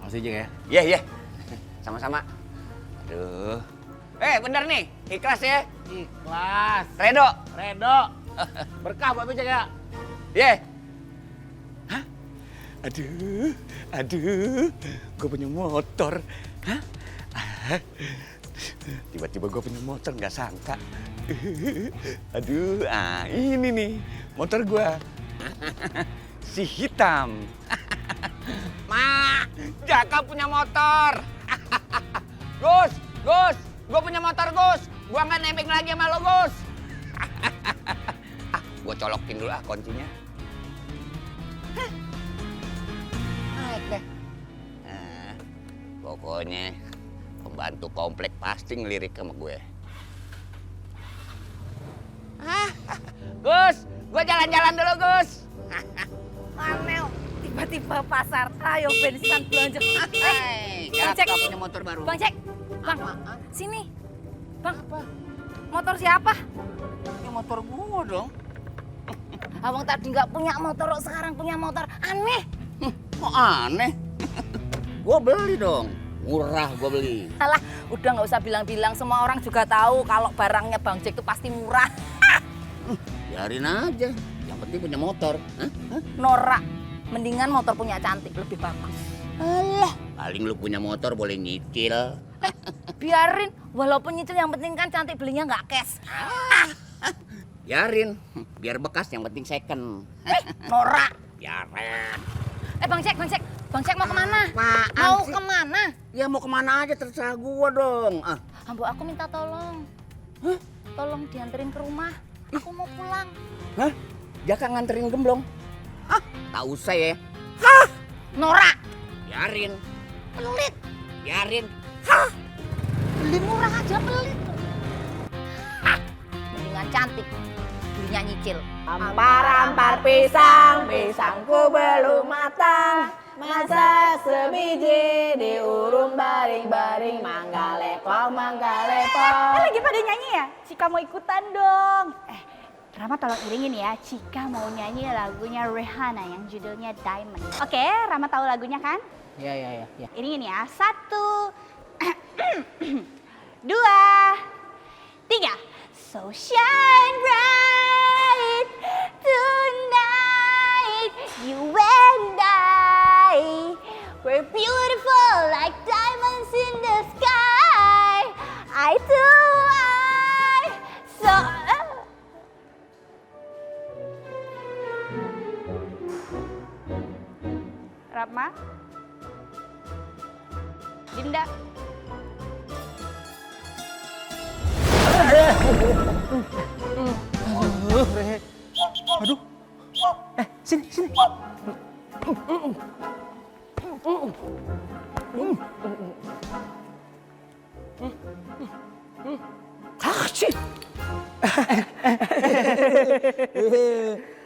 Masih aja ya? Iya. Sama-sama. Aduh. Bener nih, ikhlas ya? Ikhlas. Redo. Berkah buat Jack ya? Iya. Aduh, gue punya motor. Tiba-tiba gue punya motor, nggak sangka. Aduh, ini nih motor gue. Si hitam. Ma, Jaka punya motor. Gus, gue punya motor, Gus. Gua nggak nebeng lagi sama lo, Gus. Gua colokin dulu kuncinya. Naik deh. Pokoknya Pembantu komplek pasti ngelirik sama gue. Gus, gue jalan-jalan dulu, Gus. Manel, tiba-tiba pasar. Ayo bensin belanja. Jack Cek. punya motor baru. Bang Cek, Bang, sini. Bang, apa? Motor siapa? Ini motor gue dong. Abang tadi nggak punya motor, sekarang punya motor. Aneh. Kok aneh? Gue beli dong. Murah gue beli. Alah, udah nggak usah bilang-bilang. Semua orang juga tahu kalau barangnya Bang Cek itu pasti murah. Biarin aja. Yang penting punya motor. Norak. Mendingan motor punya cantik, lebih bagus. Alah, paling lu punya motor boleh nyicil. Biarin, walaupun nyicil yang penting kan cantik, belinya nggak cash. Biarin, biar bekas yang penting second. Norak. Biarin. Bang Cek, Bang Cek mau kemana? Apaan Mau sih? kemana? Ya mau kemana aja terserah gua dong. Ambo, aku minta tolong. Tolong dianterin ke rumah. Aku mau pulang. Hah? Jaka nganterin gemblong? Tak usah ya. Norak. Biarin. Pelit. Biarin. Beli murah aja pelit. Mendingan cantik, belinya nyicil. Ampar-ampar pisang, pisangku belum matang. Masak sebiji diurun baring-baring. Mangga lepong, mangga lepong. Lagi pada nyanyi ya? Cika mau ikutan dong. Rama tolong iringin ya. Cika mau nyanyi lagunya Rihanna yang judulnya Diamond. Oke, Rama tahu lagunya kan? Ya. Iringin ya. 1, 2, 3. So shine bright tonight, you and I. We're beautiful like diamonds in the sky. Eye to eye. So Rama, Dinda. Aduh. Sini.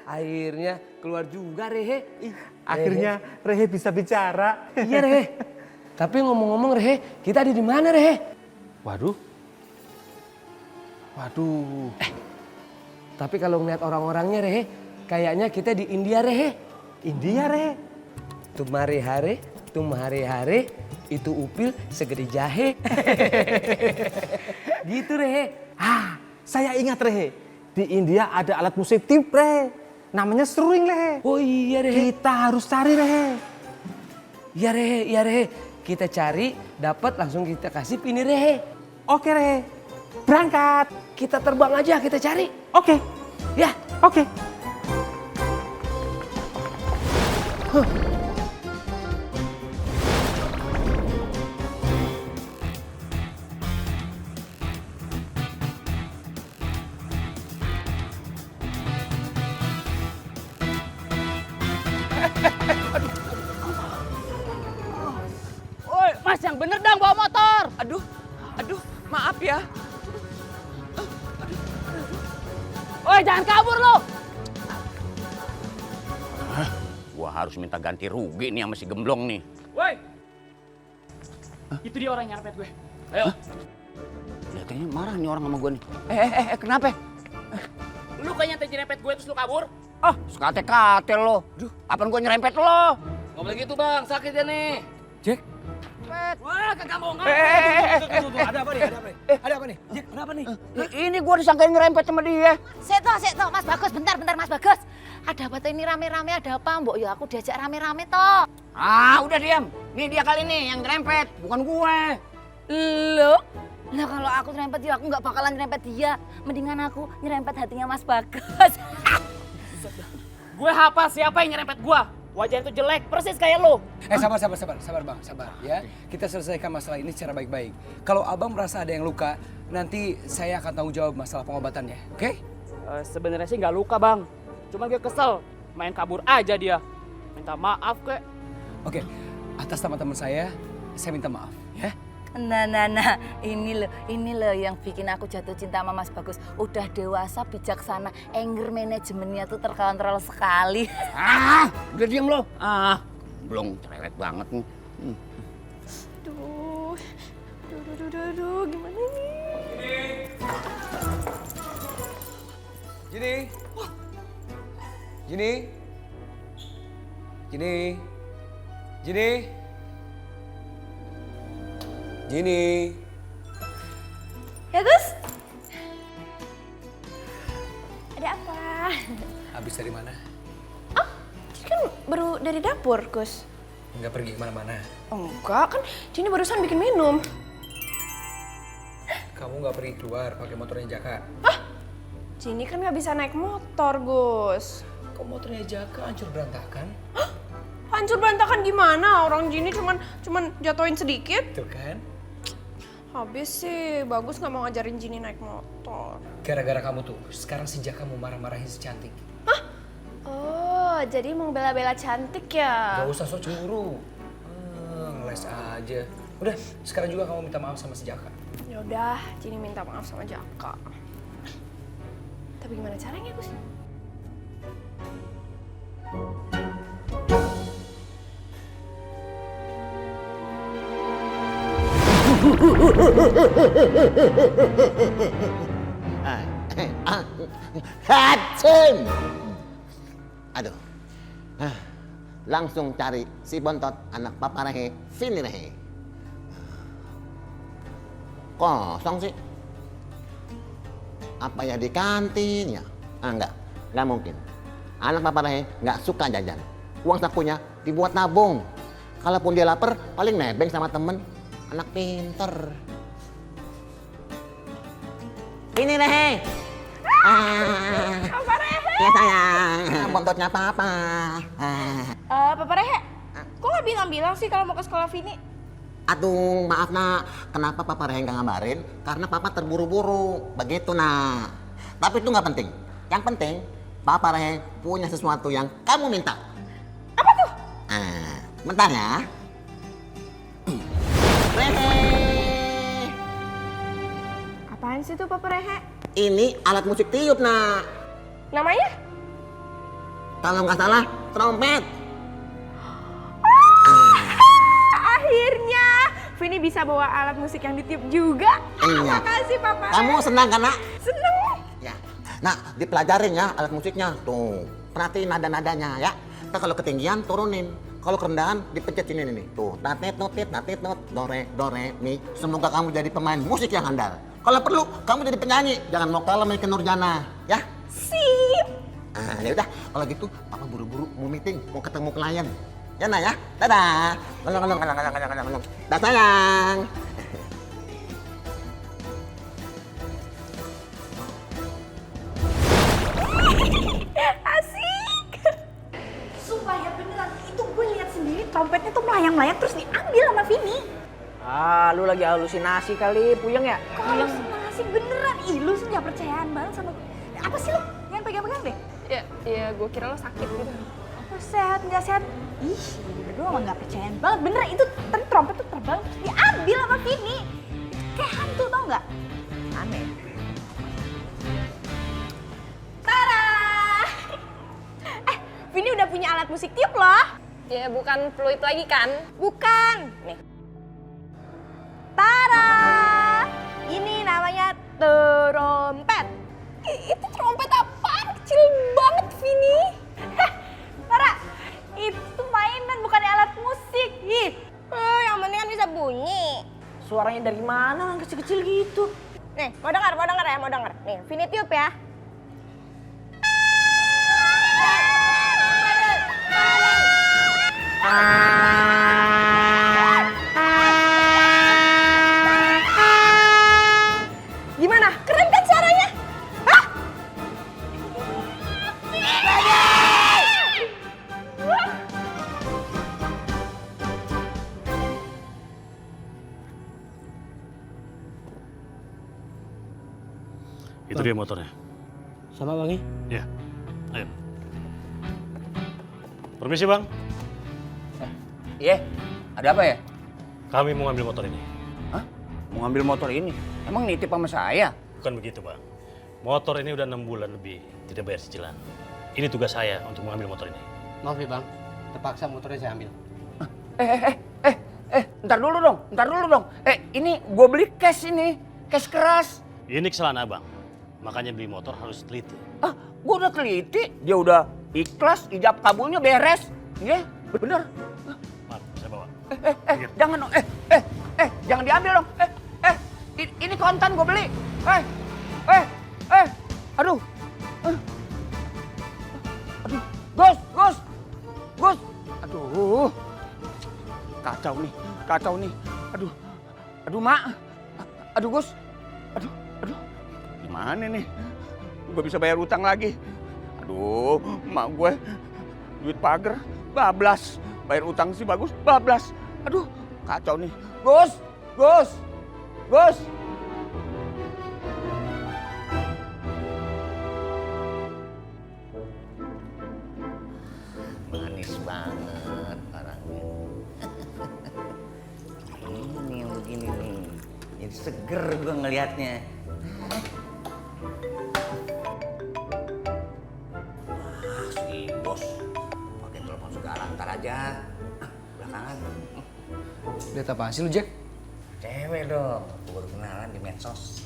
Akhirnya keluar juga Rehe. Akhirnya Rehe bisa bicara. Iya Rehe. Tapi ngomong-ngomong Rehe, kita ada di mana Rehe? Waduh. Tapi kalau ngeliat orang-orangnya Rehe, kayaknya kita di India Rehe. India Rehe. Tumhare hare, itu upil segede jahe. Gitu Rehe. Saya ingat Rehe. Di India ada alat musik tiup Rehe. Namanya seruling Rehe. Oh iya Rehe. Kita harus cari Rehe. Iya Rehe. Kita cari, dapat langsung kita kasih Pini Rehe. Oke Rehe. Berangkat. Kita terbang aja, kita cari. Oke. Ya. Oke. Woi, Mas yang bener dong bawa motor. Aduh, maaf ya. Woi, jangan kabur lo. Gua harus minta ganti rugi nih sama si gemblong nih. Woi. Itu dia orang yang nyerempet gue. Ayo. Kelihatannya marah nih orang sama gue nih. Kenapa? Lu kayaknya nyerempet gue terus lu kabur. Sekate-kate lo. Apaan gue nyerempet lo? Gak boleh gitu bang, sakit ya nih. Jack. Wah, kagak mau ngapa. Ada apa nih? Jack, kenapa nih? Ini gue disangkain nyerempet sama dia. Seto, Mas Bagus, bentar Mas Bagus. Ada apa tuh ini rame-rame, ada apa Mbok? Ya aku diajak rame-rame toh. Udah diam. Nih dia kali nih yang nyerempet, bukan gue. Loh? Lah kalau aku nyerempet dia, aku nggak bakalan nyerempet dia. Mendingan aku nyerempet hatinya Mas Bagus. Gue hafal siapa yang nyerempet gue. Wajah itu jelek, persis kayak lo. Sabar bang, ya. Kita selesaikan masalah ini secara baik-baik. Kalau abang merasa ada yang luka, nanti saya akan tanggung jawab masalah pengobatannya, oke? Sebenarnya sih nggak luka bang, cuma gue kesel, main kabur aja dia. Minta maaf kek. Oke, atas nama teman saya minta maaf, ya. Nah, ini loh yang bikin aku jatuh cinta sama Mas Bagus. Udah dewasa, bijaksana, anger manajemennya tuh terkontrol sekali. Udah diam lo. Belum cerewet banget nih. Aduh, gimana nih? Gini. Gini. Gini. Gini. Gini. Ya Gus? Ada apa? Habis dari mana? Oh, jadi kan baru dari dapur Gus. Nggak pergi kemana-mana. Oh, enggak, kan Jenny barusan bikin minum. Kamu nggak pergi keluar pakai motornya Jaka. Jenny kan nggak bisa naik motor Gus. Kok motornya Jaka hancur berantakan? Hancur berantakan gimana? Orang Jenny cuman jatuhin sedikit. Tuh kan? Habis sih, Bagus nggak mau ngajarin Jenny naik motor. Gara-gara kamu tuh, sekarang si Jaka mau marah-marahin si Cantik. Oh, jadi mau bela-bela Cantik ya? Gak usah sok cemburu. Ngeles aja. Udah, sekarang juga kamu minta maaf sama si Jaka. Ya udah, Jenny minta maaf sama Jaka. Tapi gimana caranya, Gus? Hacim! Aduh. Langsung cari si Bontot, anak Papa Rehe, Vini Rehe. Kosong sih. Apa ya di kantin ya? Enggak mungkin. Anak Papa Rehe nggak suka jajan. Uang sakunya dibuat nabung. Kalaupun dia lapar, paling nebeng sama temen. Anak pinter. Vini Rehe. Papa Rehe! Ya sayang, Bontotnya Papa. Papa Rehe, kok nggak bilang-bilang sih kalau mau ke sekolah Vini? Aduh, maaf nak, kenapa Papa Rehe nggak ngabarin? Karena Papa terburu-buru, begitu nak. Tapi itu nggak penting. Yang penting, Papa Rehe punya sesuatu yang kamu minta. Apa tuh? Bentar ya. Rehe. Apaan sih tuh Papa Rehe? Ini alat musik tiup nak. Namanya? Kalau nggak salah, trompet. Akhirnya Vini bisa bawa alat musik yang ditiup juga. Iya. Makasih Papa. Kamu senang kan nak? Seneng. Ya. Nah, dipelajarin ya alat musiknya. Tuh, perhatiin nada-nadanya ya. Kita kalau ketinggian turunin. Kalau kerendahan dipencet sini nih. Tuh, natit notit, do re mi. Semoga kamu jadi pemain musik yang handal. Kalau perlu kamu jadi penyanyi. Jangan mau kalah sama Ikke Nurjana, ya? Sip. Ya udah, kalau gitu Papa buru-buru mau meeting, mau ketemu klien. Ya nak ya. Dadah. Ngolong. Dah sayang. Asik. Sumpah ya beneran, itu gue lihat sendiri trompetnya tuh melayang-layang terus diambil sama Vini. Lu lagi halusinasi kali, puyeng ya? Kok halusinasi beneran? Ih, lu sih gak percayaan banget sama gue. Apa sih lu? Jangan pegang-pegang deh. Ya gue kira lo sakit gitu. Apa sehat, nggak sehat? Ih, lu emang gak percayaan banget. Beneran, itu tadi trompet tuh terbang terus diambil sama Vini. Kayak hantu tau gak? Aneh. Tara! Vini udah punya alat musik tiup loh. Ya bukan fluid lagi kan? Bukan. Nih. Tara! Ini namanya trompet. Itu trompet apaan? Kecil banget, Vini. Tara, itu mainan bukan alat musik. Yang penting kan bisa bunyi. Suaranya dari mana yang kecil-kecil gitu? Nih, mau denger ya. Nih, Vini tiup ya. Gimana? Keren kan suaranya? Hah? Itu dia motornya. Sama Bang Ya, ayo. Permisi Bang, Iya, ada apa ya? kami mau ngambil motor ini. Hah? mau ngambil motor ini. Emang nitip sama saya? Bukan begitu, Bang. Motor ini udah 6 bulan lebih tidak bayar cicilan. Ini tugas saya untuk mengambil motor ini. Maaf ya bang, terpaksa motornya saya ambil. Ntar dulu dong. Ini gue beli cash ini, cash keras. Ini kesalahan Abang. Makanya beli motor harus teliti. Gue udah teliti, dia udah ikhlas, ijab kabulnya beres. Iya, bener. Maaf, saya bawa. Jangan dong, jangan diambil dong. Ini kontan gue beli. Aduh. Gus. Aduh. Kacau nih. Aduh, Mak. Aduh, Gus. Aduh. Gimana nih? Gue bisa bayar utang lagi. Aduh, Mak gue. Duit pagar, bablas. Bayar utang sih bagus, bablas. Aduh, kacau nih. Gus. Manis banget orangnya. Ini yang begini nih. Jadi seger gue ngelihatnya. Si bos pakai telepon segala, ntar aja. Belakangan. Lihat apa sih lu, Jack? Cewek dong. Gue baru kenalan di medsos.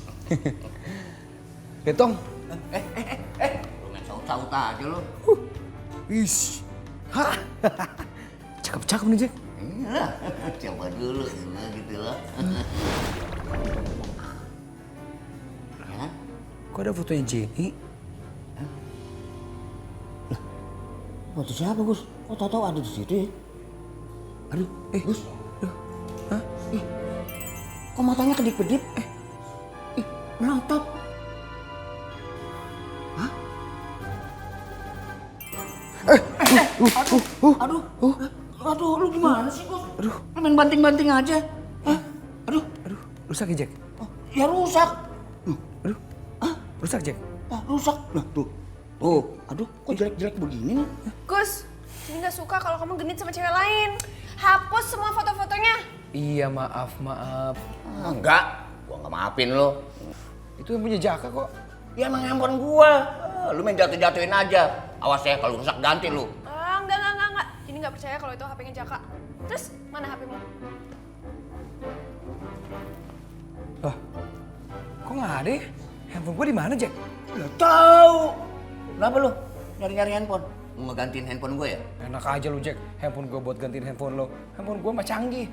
Betong. Lu main saut-saut aja lu. Ish. Hah? Cakep nih, Jack. Iyalah, coba dulu gitu loh. Ya? Kok ada fotonya Jenny? Foto siapa, Gus? Kok tahu ada di situ ya? Aduh, Gus. Hah? Kok matanya kedip-kedip? Melotot. Aduh, lu gimana sih, Gus? Aduh, main banting-banting aja. Aduh, rusak ya, Jack? Ya rusak. Rusak, Jack? Rusak. Nah, tuh. Aduh, kok jelek-jelek begini nih? Gus, ini nggak suka kalau kamu genit sama cewek lain. Hapus semua foto-fotonya. Iya, maaf. Enggak, gua nggak maafin lo. Itu yang punya Jaka kok. Ya emang handphone gua. Lu main jatuh-jatuhin aja. Awas ya, kalau rusak ganti lu. Enggak. Ini nggak percaya kalau itu HP-nya Jaka. Terus, mana HP-mu? Lah, kok nggak ada ya? Handphone gue di mana, Jack? Nggak tahu. Kenapa lu nyari-nyari handphone? Mau ngegantiin handphone gue ya? Enak aja lu, Jack. Handphone gue buat gantiin handphone lo. Handphone gue mah canggih.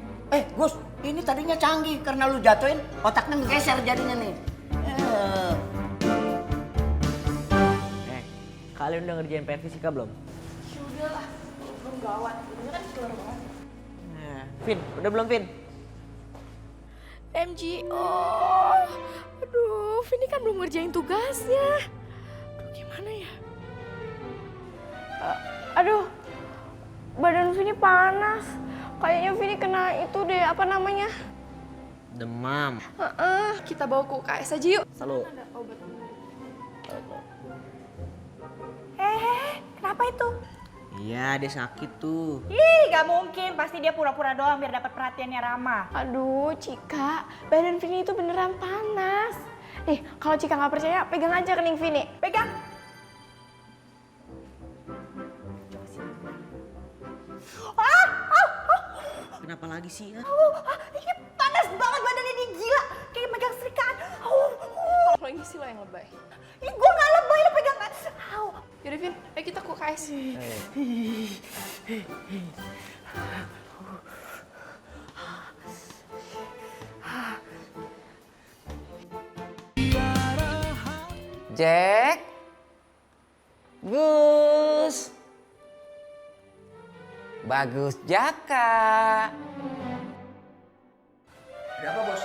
Gus, ini tadinya canggih. Karena lu jatuhin, otaknya ngegeser jadinya nih. Kalian udah ngerjain PR fisika belum? Ya udahlah, belum gawat. Ini kan keluar banget. Nah, Vin, udah belum Vin? MGO. Aduh, Vini kan belum ngerjain tugasnya. Aduh, gimana ya? Aduh, badan Vini panas. Kayaknya Vini kena itu deh, apa namanya? Demam. Kita bawa ke UKS aja yuk. Selalu. Ada obat. Kenapa itu? Iya, dia sakit tuh. Ih, gak mungkin. Pasti dia pura-pura doang biar dapat perhatiannya Rama. Aduh, Cika, badan Vini itu beneran panas. Nih, kalau Cika nggak percaya, pegang aja kening Vini. Pegang. Kenapa lagi sih? Ini panas banget badannya dia, gila. Kayak megang serikaan. Kalau ini sih lo yang lebay. Ih, gue gak lebay, lo pegang. Yaudah, Vin, ayo kita ke UKS. Jack. Gus. Bagus Jaka. Berapa, Bos?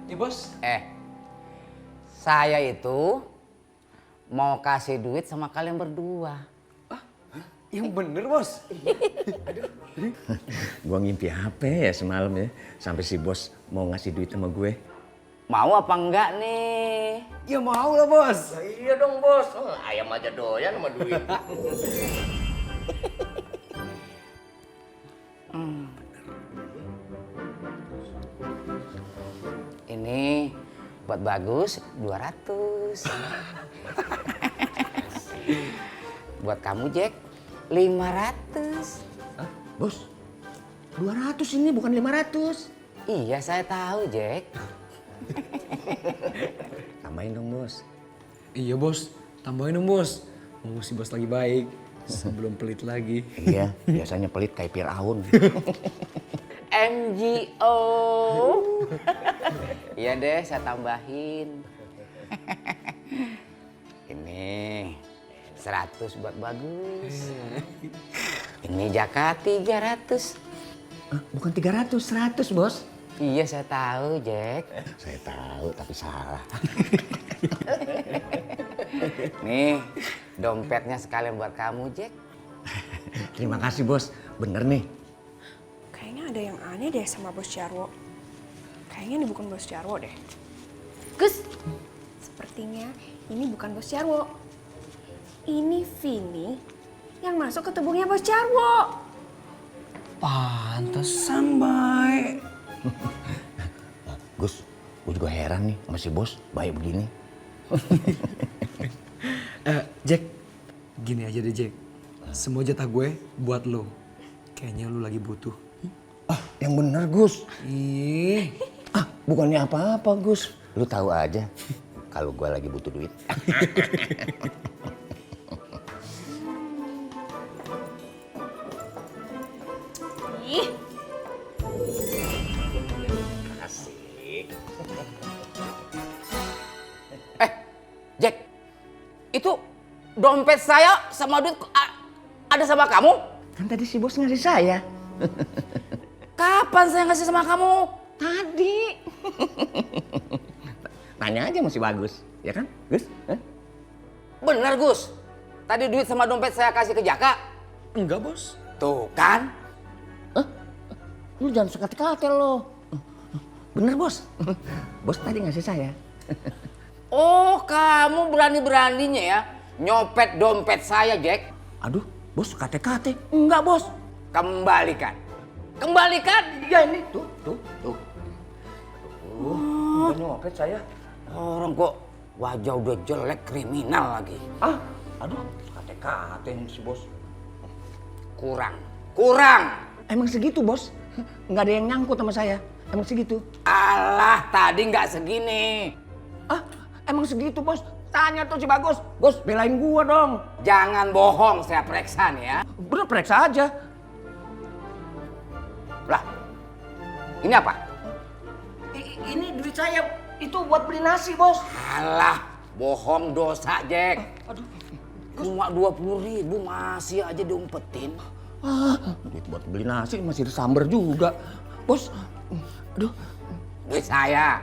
Nih, Bos. Saya itu mau kasih duit sama kalian berdua. Yang bener, Bos. Gua ngimpi apa ya semalam ya, sampai si bos mau ngasih duit sama gue. Mau apa enggak nih? Ya mau lah, Bos. Iya dong, Bos. Ayam aja doyan sama duit. Ini buat Bagus 200. Buat kamu Jack 500. Hah? Bos, 200 ini bukan 500. Iya saya tahu Jack. Tambahin dong bos. Iya bos, tambahin dong bos. Mau si bos lagi baik, sebelum pelit lagi. Iya, biasanya pelit kayak Firaun. MGO. Iya deh, saya tambahin. Ini 100 buat Bagus. Ini Jaka 300. Bukan 300, 100 bos. Iya saya tahu Jack. Saya tahu tapi salah. Nih, dompetnya sekalian buat kamu Jack. Terima kasih bos, bener nih. Kayaknya ada yang aneh deh sama Bos Jarwo. Kayaknya ini bukan Bos Jarwo deh. Gus, Sepertinya ini bukan Bos Jarwo. Ini Vini yang masuk ke tubuhnya Bos Jarwo. Pantesan baik. Gus, gue juga heran nih sama si bos baik begini. Jack, gini aja deh Jack. Semua jatah gue buat lo. Kayaknya lo lagi butuh. Yang bener Gus. Ih. Bukannya apa-apa Gus. Lu tahu aja kalau gue lagi butuh duit. Ih, Asik. Jack, itu dompet saya sama duit ada sama kamu? Kan tadi si bos ngasih saya. Kapan saya ngasih sama kamu? Tadi. Tanya aja masih bagus, ya kan Gus? Bener Gus, tadi duit sama dompet saya kasih ke Jaka. Enggak bos. Tuh kan? Lu jangan sekate-kate lo. Bener bos. Bos tadi ngasih saya. Oh, kamu berani-beraninya ya nyopet dompet saya, Jack. Aduh, bos kate-kate. Enggak bos. Kembalikan. Kembalikan. Ya ini tuh. Aduh, nyopet saya. Orang kok wajah udah jelek, kriminal lagi. Aduh, kate-kate nih si bos. Kurang. Emang segitu bos? Nggak ada yang nyangkut sama saya. Emang segitu? Alah, tadi nggak segini. Emang segitu bos? Tanya tuh si Bagus. Bos, belain gua dong. Jangan bohong, saya periksa nih ya. Bener, periksa aja. Lah, ini apa? Ini duit saya. Itu buat beli nasi bos. Alah, bohong dosa, Jack. Cuma 20.000 masih aja diumpetin. Duit buat beli nasi masih disamber juga. Bos, aduh. Duit saya.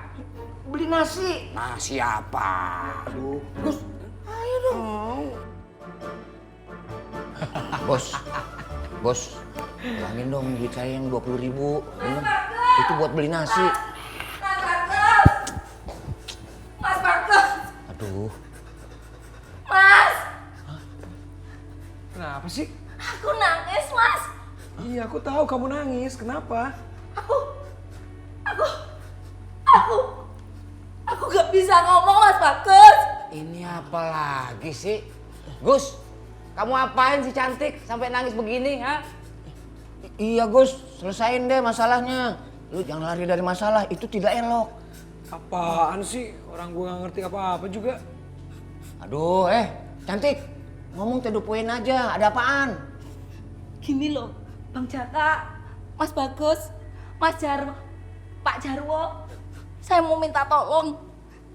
Beli nasi. Nasi apa? Aduh, Gus, ayo dong. Bos, ulangin dong duit saya yang 20.000. Itu buat beli nasi. Mas Bagus. Aduh. Mas, Kenapa sih? aku nangis, Mas. Iya, aku tahu kamu nangis. Kenapa? Aku gak bisa ngomong, Mas Bagus. Ini apa lagi sih? Gus, kamu apain sih cantik sampai nangis begini, ha? Iya Gus, selesain deh masalahnya. Lu jangan lari dari masalah, itu tidak elok. Apaan sih? Orang gue gak ngerti apa-apa juga. Aduh, cantik. Ngomong to the point aja, ada apaan? Gini loh, Bang Jaka, Mas Bagus, Mas Jarwo, Pak Jarwo. Saya mau minta tolong.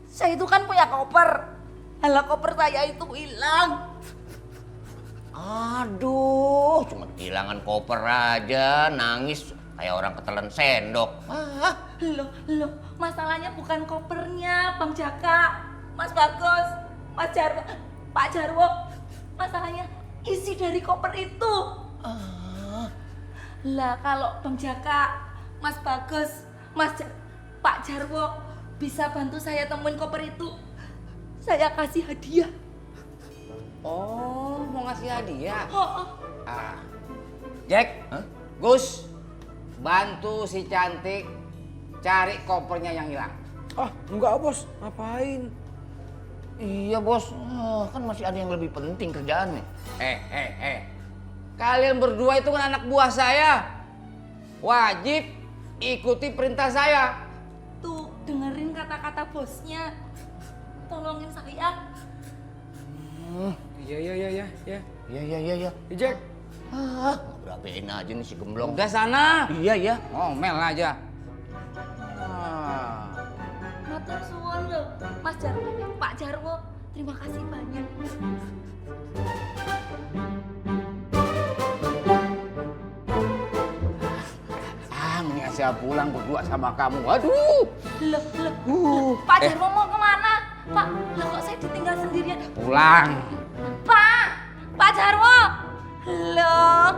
Saya itu kan punya koper. Halah, koper saya itu hilang. Aduh, cuma kehilangan koper aja, nangis kayak orang ketelan sendok. Loh, masalahnya bukan kopernya, Bang Jaka, Mas Bagus, Mas Jarwo, Pak Jarwo. Masalahnya isi dari koper itu. Lah kalau Bang Jaka, Mas Bagus, Pak Jarwo bisa bantu saya temuin koper itu, saya kasih hadiah. Oh, mau ngasih hadiah? Oh. Jack, Gus, bantu si cantik cari kopernya yang hilang. Ah, enggak bos, ngapain? Iya bos, kan masih ada yang lebih penting kerjaannya. Kalian berdua itu kan anak buah saya. Wajib ikuti perintah saya. Tuh, dengerin kata-kata bosnya. Tolongin saya. Iya. Iya. Jack. Berabein aja nih si gemblong. Udah sana. Iya. Ngomel aja. Matur suwun loh, Mas Jarwo, Pak Jarwo. Terima kasih banyak. Mendingan saya pulang berdua sama kamu. Aduh. Pak Jarwo mau kemana? Pak, lah kok saya ditinggal sendirian? Pulang. Pak Jarwo. Loh,